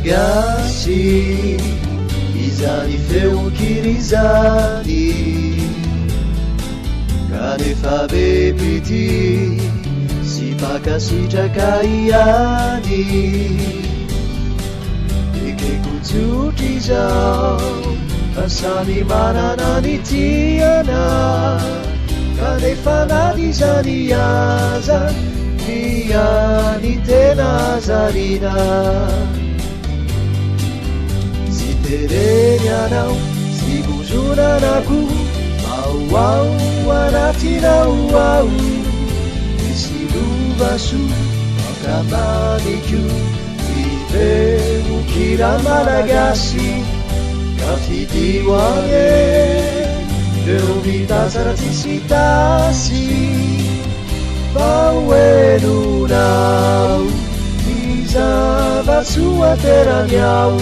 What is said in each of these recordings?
Malagasy izany feonkiny zany kanefa be pity sy pakasitraka ihany ekekotsotra izao fa samy manana ny tiana kanefa nady zany aza ny tena zarina sy tereny anao sy bozonanako ao anatinao ao misy lovaso akamaniko ifemokira malagasy ka fidio ane eo mitazara tsisy tasy faoenonao ny zava-tso aterany ao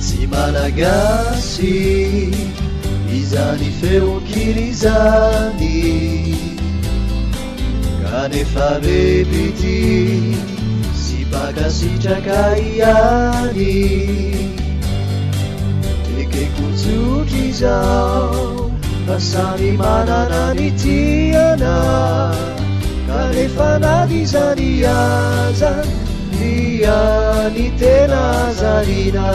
tsy malagasy izany feonkiny zany kanefa be pity sy pakasitraka ihany ekekotsotra izao fa samy manana ny tiana kanefa nady zany aza ny tena zarina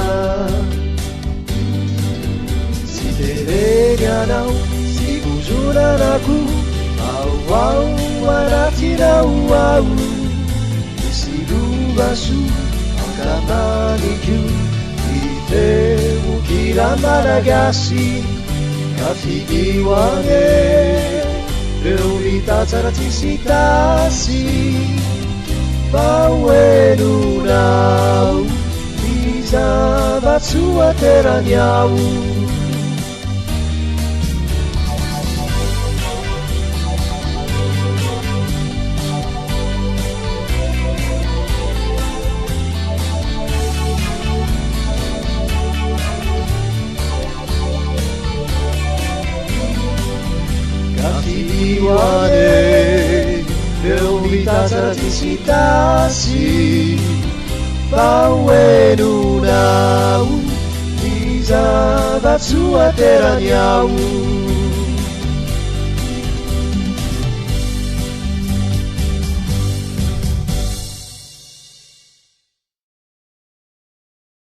sy tereny anao sy bozonanako ao anatinao ao misy lovaso akamaniko ifemokira malagasy ka fidio ane eo mitatsara tsisy tasy faoenonao ny zava-tso aterany ao ane eo mitazara tsisy tasy faoenonao ny zava-tso aterany ao